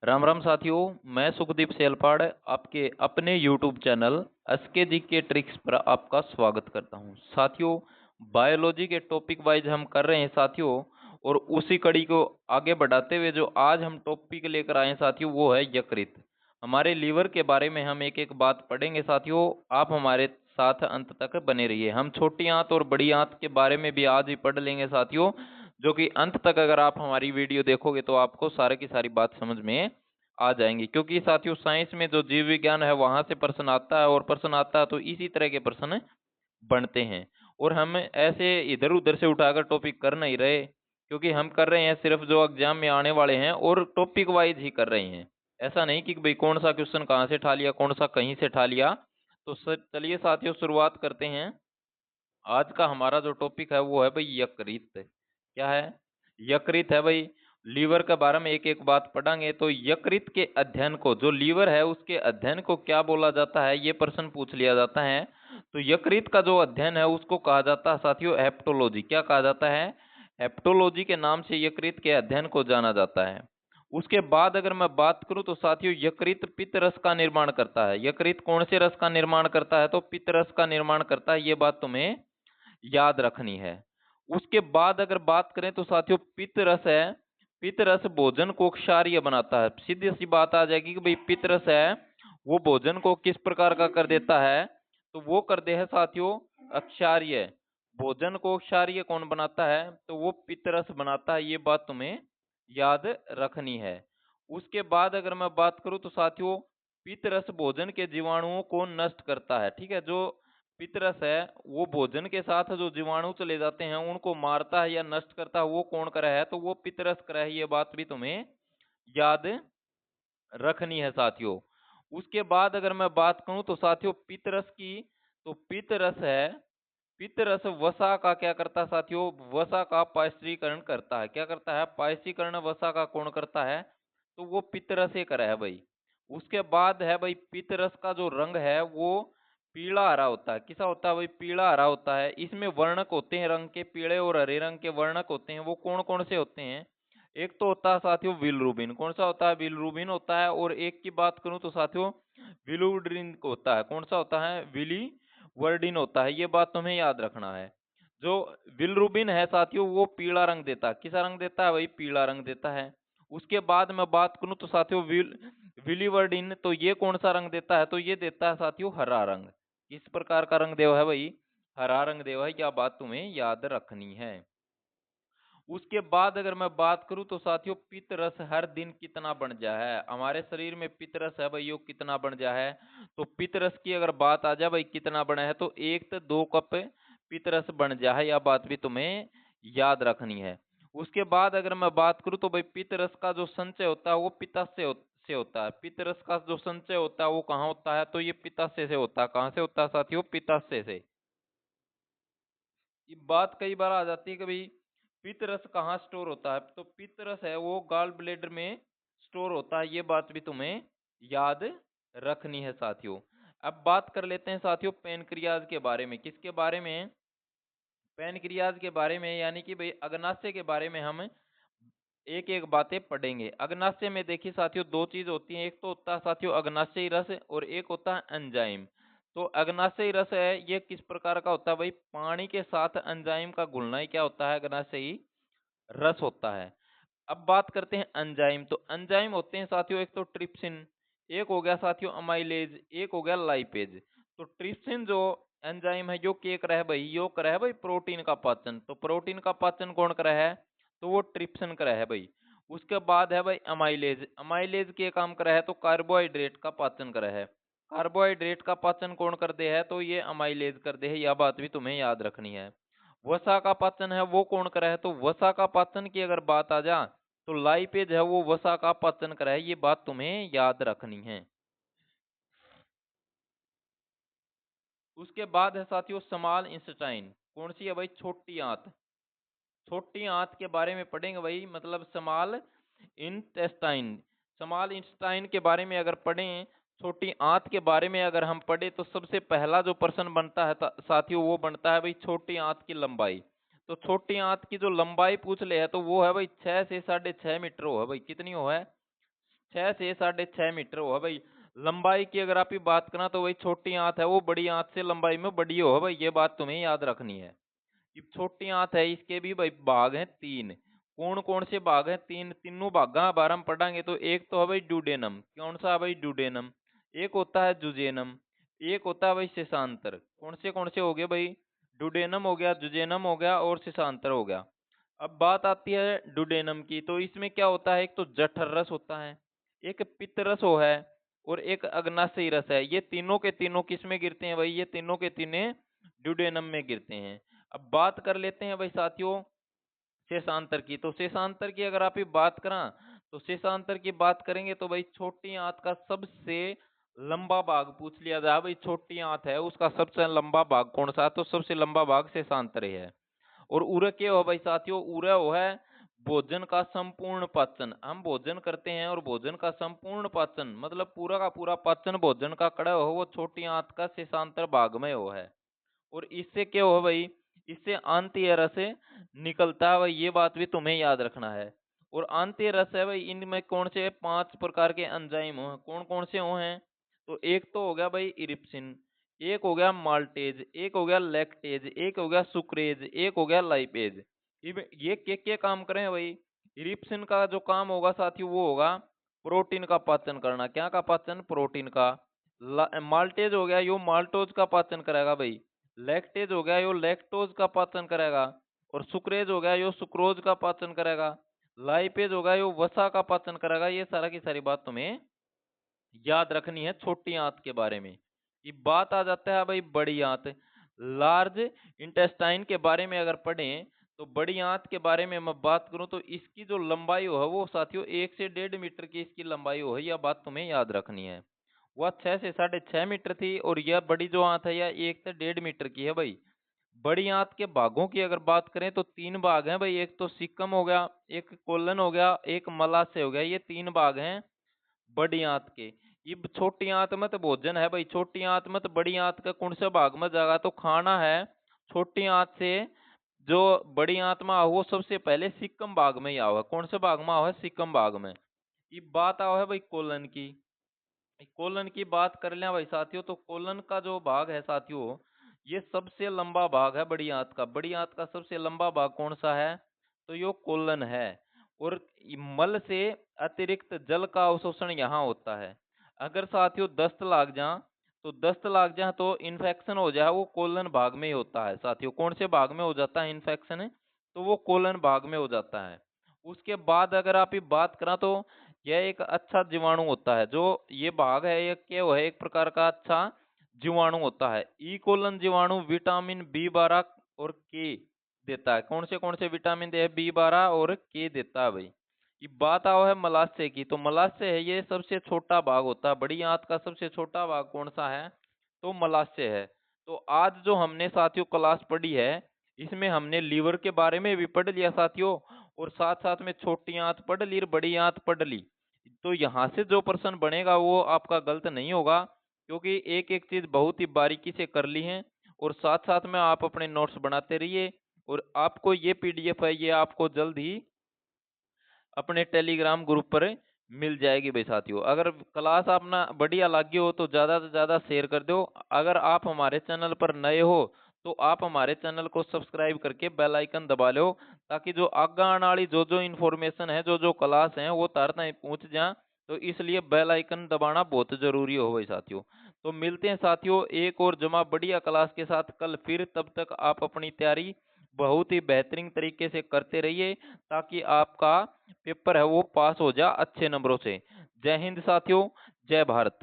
राम राम साथियों। मैं सुखदीप सेलपाड़ आपके अपने YouTube चैनल एसके जी के ट्रिक्स पर आपका स्वागत करता हूं। साथियों, बायोलॉजी के टॉपिक वाइज हम कर रहे हैं साथियों, और उसी कड़ी को आगे बढ़ाते हुए जो आज हम टॉपिक लेकर आए हैं साथियों, वो है यकृत। हमारे लीवर के बारे में हम एक एक बात पढ़ेंगे साथियों। आप हमारे साथ अंत तक बने रहिए। हम छोटी आंत और बड़ी आंत के बारे में भी आज ही पढ़ लेंगे साथियों, जो कि अंत तक अगर आप हमारी वीडियो देखोगे तो आपको सारे की सारी बात समझ में आ जाएंगी। क्योंकि साथियों, साइंस में जो जीव विज्ञान है वहां से प्रश्न आता है, और प्रश्न आता है तो इसी तरह के प्रश्न बनते हैं। और हम ऐसे इधर उधर से उठाकर टॉपिक कर नहीं रहे, क्योंकि हम कर रहे हैं सिर्फ जो एग्जाम में आने वाले हैं, और टॉपिक वाइज ही कर रहे हैं। ऐसा नहीं कि भाई कौन सा क्वेश्चन कहाँ से ठा लिया, कौन सा कहीं से ठा लिया। तो चलिए साथियों, शुरुआत करते हैं। आज का हमारा जो टॉपिक है वो है भाई यकृत। क्या है? यकृत है भाई। लीवर के बारे में एक एक बात पढ़ांगे। तो यकृत के अध्ययन को, जो लीवर है उसके अध्ययन को क्या बोला जाता है, ये प्रश्न पूछ लिया जाता है। तो यकृत का जो अध्ययन है उसको कहा जाता है साथियों हेप्टोलॉजी। क्या कहा जाता है? हेप्टोलॉजी के नाम से यकृत के अध्ययन को जाना जाता है। उसके बाद अगर मैं बात करूं तो साथियों, यकृत पित्त रस का निर्माण करता है। यकृत कौन से रस का निर्माण करता है? तो पित्त रस का निर्माण करता है। ये बात तुम्हें याद रखनी है। उसके बाद अगर बात करें तो साथियों, पित्त रस है, पित्त रस भोजन को क्षारीय बनाता है। सीधी सी बात आ जाएगी कि भाई पित्त रस है वो भोजन को किस प्रकार का कर देता है? तो वो कर दे है साथियों अक्षारीय। भोजन को क्षारीय कौन बनाता है? तो वो पित्त रस बनाता है। ये बात तुम्हें याद रखनी है। उसके बाद अगर मैं बात करूं तो साथियों, पित्त रस भोजन के जीवाणुओं को नष्ट करता है। ठीक है, जो पितरस है वो भोजन के साथ जो जीवाणु चले जाते हैं उनको मारता है या नष्ट करता है। वो कौन कर है? तो वो पितरस कर है। ये बात भी तुम्हें याद रखनी है साथियों। उसके बाद अगर मैं बात करूं तो साथियों पितरस की, तो पितरस है, पितरस वसा का क्या करता है साथियों? वसा का पायस्त्रीकरण करता है। क्या करता है? पायस्त्रीकरण वसा का कौन करता है? तो वो पितरस ही कर है भाई। उसके बाद है भाई, पितरस का जो रंग है वो पीला हरा होता है। किसा होता है भाई? पीला हरा होता है। इसमें वर्णक होते हैं रंग के, पीले और हरे रंग के वर्णक होते हैं। वो कौन कौन से होते हैं? एक तो होता है साथियों बिलरुबिन। कौन सा होता है? बिलरुबिन होता है। और एक की बात करूं तो साथियों विलुड्रिन होता है। कौन सा होता है? विली वर्डिन होता है। ये बात तुम्हें याद रखना है। जो बिलरुबिन है साथियों वो पीला रंग देता है। किसा रंग देता है भाई? पीला रंग देता है। उसके बाद मैं बात करूं तो साथियों विलीवर्डिन, तो ये कौन सा रंग देता है? तो ये देता है साथियों हरा रंग। किस प्रकार का रंग देव है भाई? हरा रंग देव है। क्या बात तुम्हें याद रखनी है। उसके बाद अगर मैं बात करूं तो साथियों, पित्त रस हर दिन कितना बन जा है? हमारे शरीर में पित्त रस है भाई, यो कितना बन जा है? तो पित्त रस की अगर बात आ जाए भाई कितना बना है, तो 1 से 2 कप पित्त रस बन जा है। यह बात भी तुम्हें याद रखनी है। उसके बाद अगर मैं बात करूं तो भाई पित्त रस का जो संचय होता है वो पित्ताशय से होता है। पित्त रस का जो संचय होता है वो कहाँ होता है? तो ये पित्ताशय से होता है। कहाँ से होता है साथियों? पित्ताशय से। ये बात कई बार आ जाती है कि भाई पित्त रस कहाँ स्टोर होता है? तो पित्त रस है वो गॉल ब्लेडर में स्टोर होता है। ये बात भी तुम्हें याद रखनी है साथियों। अब बात कर लेते हैं साथियों पेनक्रियाज के बारे में। किसके बारे में? पेनक्रियाज के बारे में, यानी कि भाई अग्नाशय के बारे में हम एक एक बातें पढ़ेंगे। अग्नाशय में देखिए साथियों दो चीज होती हैं। एक तो होता है साथियों अग्नाशयी रस, और एक होता है एंजाइम। तो अग्नाशयी रस है ये किस प्रकार का होता है भाई? पानी के साथ एंजाइम का घुलना ही क्या होता है? अग्नाशयी रस होता है। अब बात करते हैं एंजाइम। तो एंजाइम होते हैं साथियों एक तो ट्रिप्सिन, एक हो गया साथियों अमाइलेज, एक हो गया लाइपेज। तो ट्रिप्सिन जो एंजाइम है जो क्या कर है भाई? यो कर है भाई प्रोटीन का पाचन। तो प्रोटीन का पाचन कौन कर है? तो वो ट्रिप्सिन कर है भाई। उसके बाद है भाई अमाइलेज। अमाइलेज के काम कर है तो कार्बोहाइड्रेट का पाचन कर है। कार्बोहाइड्रेट का पाचन कौन कर दे है? तो ये अमाइलेज कर दे है। यह बात भी तुम्हें याद रखनी है। वसा का पाचन है वो कौन कर है? तो वसा का पाचन की अगर बात आ जा तो लाइपेज है वो वसा का पाचन कर है। ये बात तुम्हें याद रखनी है। उसके बाद है साथियों स्मॉल इंटेस्टाइन। कौन सी है भाई? छोटी आंत। छोटी आंत के बारे में पढ़ेंगे भाई, मतलब स्मॉल इंटेस्टाइन। स्मॉल इंटेस्टाइन के बारे में अगर पढ़ें, छोटी आंत के बारे में अगर हम पढ़े, तो सबसे पहला जो प्रश्न बनता है साथियों वो बनता है भाई छोटी आंत की लंबाई। तो छोटी आंत की जो लंबाई पूछ ले है तो वो है भाई 6 से 6.5 मीटर हो है भाई। कितनी हो है? 6 से 6.5 मीटर हो है भाई। लंबाई की अगर आप बात करें तो वही छोटी आंत है वो बड़ी आंत से लंबाई में बड़ी हो है भाई, ये बात तुम्हें याद रखनी है। ये छोटी आंत है, इसके भी भाई भाग हैं 3। कौन कौन से भाग हैं? तीनों भागा बारे में पढ़ांगे। तो एक तो है भाई ड्यूडेनम। कौन सा है भाई? ड्यूडेनम। एक होता है जुजेनम। एक होता है भाई शेषांतर। कौन से हो गए भाई? ड्यूडेनम हो गया, जुजेनम हो गया और शेषांतर हो गया। अब बात आती है ड्यूडेनम की, तो इसमें क्या होता है? एक तो जठर रस होता है, एक पित्त रस हो है, और एक अग्नाशयी रस है। ये तीनों के तीनों किस में गिरते हैं भाई? ये तीनों के तीनों ड्यूडेनम में गिरते हैं। अब बात कर लेते हैं भाई साथियों शेषांतर की। तो शेषांतर की अगर आप ये बात करा तो शेषांतर की बात करेंगे तो भाई छोटी आंत का सबसे लंबा भाग पूछ लिया जाए भाई, छोटी आंत है उसका सबसे लंबा भाग कौन सा है? तो सबसे लंबा भाग शेषांतर ही है। और उरक क्या हो भाई साथियों? उरक वो है भोजन का संपूर्ण पाचन। हम भोजन करते हैं और भोजन का संपूर्ण पाचन मतलब पूरा का पूरा पाचन भोजन का कड़ा हो, वो छोटी आंत का शेषांतर भाग में हो है। और इससे क्या हो भाई? इससे आंतीय रस निकलता है भाई, ये बात भी तुम्हें याद रखना है। और आंतीय रस है भाई, इनमें कौन से 5 प्रकार के एंजाइम हो? कौन कौन से हो हैं? तो एक तो हो गया भाई इरिप्सिन, एक हो गया माल्टेज, एक हो गया लैक्टेज, एक हो गया सुक्रेज, एक हो गया लाइपेज। ये क्या काम करें भाई? इरिप्सिन का जो काम होगा साथियों वो होगा प्रोटीन का पाचन करना। क्या का पाचन? प्रोटीन का। माल्टेज हो गया यो माल्टोज का पाचन करेगा भाई। लैक्टेज हो गया यो लैक्टोज का पाचन करेगा। और सुक्रेज हो गया यो सुक्रोज का पाचन करेगा। लाइपेज हो गया यो वसा का पाचन करेगा। ये सारा की सारी बात तुम्हें याद रखनी है छोटी आंत के बारे में। ये बात आ जाता है भाई बड़ी आंत। लार्ज इंटेस्टाइन के बारे में अगर पढ़ें तो बड़ी आंत के बारे में मैं बात करूं तो इसकी जो लंबाई हो है वो साथियों 1 से 1.5 मीटर की इसकी लंबाई हो है। यह बात तुम्हें याद रखनी है। वह 6 से 6.5 मीटर थी और यह बड़ी जो आंत है यह 1 से 1.5 मीटर की है भाई। बड़ी आंत के भागों की अगर बात करें तो 3 भाग हैं भाई। एक तो सिक्कम हो गया, एक कोलन हो गया, एक मलाशय हो गया। ये 3 भाग हैं बड़ी आंत के। ये छोटी आंत में तो भोजन है भाई, छोटी आंत में तो बड़ी आंत का कौन से भाग में जाएगा? तो खाना है। छोटी आंत से जो बड़ी आंत में आओ वो सबसे पहले सिक्कम भाग में ही आओ है। कौन से भाग में आओ है? सिक्कम भाग में। ये बात आओ है भाई कोलन की। कोलन की बात कर लें भाई साथियों तो कोलन का जो भाग है साथियों ये सबसे लंबा भाग है बड़ी आंत का। बड़ी आंत का सबसे लंबा भाग कौन सा है? तो यो कोलन है। और मल से अतिरिक्त जल का अवशोषण यहाँ होता है। अगर साथियों दस्त लाग जा तो इन्फेक्शन हो जाए वो कोलन भाग में ही होता है साथियों। कौन से भाग में हो जाता है इन्फेक्शन? तो वो कोलन भाग में हो जाता है। उसके बाद अगर आप ये बात करा तो यह एक अच्छा जीवाणु होता है। जो ये भाग है ये क्या है? एक प्रकार का अच्छा जीवाणु होता है। ई कोलन जीवाणु विटामिन B12 और के देता है। कौन से विटामिन दे? B12 और के देता है भाई। ये बात आओ है मलाशय की। तो मलाशय है ये सबसे छोटा भाग होता है। बड़ी आंत का सबसे छोटा भाग कौन सा है? तो मलाशय है। तो आज जो हमने साथियों क्लास पढ़ी है इसमें हमने लीवर के बारे में भी पढ़ लिया साथियों, और साथ साथ में छोटी आंत पढ़ ली और बड़ी आंत पढ़ ली। तो यहाँ से जो प्रश्न बनेगा वो आपका गलत नहीं होगा, क्योंकि एक एक चीज बहुत ही बारीकी से कर ली है। और साथ साथ में आप अपने नोट्स बनाते रहिए। और आपको ये PDF है ये आपको जल्द ही अपने टेलीग्राम ग्रुप पर मिल जाएगी भाई साथियों। अगर क्लास अपना बढ़िया लगी हो तो ज़्यादा से ज़्यादा शेयर कर दो। अगर आप हमारे चैनल पर नए हो तो आप हमारे चैनल को सब्सक्राइब करके बेल आइकन दबा लो, ताकि जो आगे आने वाली जो इन्फॉर्मेशन है जो क्लास है वो तार तक पहुँच जाए। तो इसलिए बेल आइकन दबाना बहुत जरूरी हो भाई साथियों। तो मिलते हैं साथियों एक और जमा बढ़िया क्लास के साथ कल फिर। तब तक आप अपनी तैयारी बहुत ही बेहतरीन तरीके से करते रहिए, ताकि आपका पेपर है वो पास हो जाए अच्छे नंबरों से। जय हिंद साथियों, जय भारत।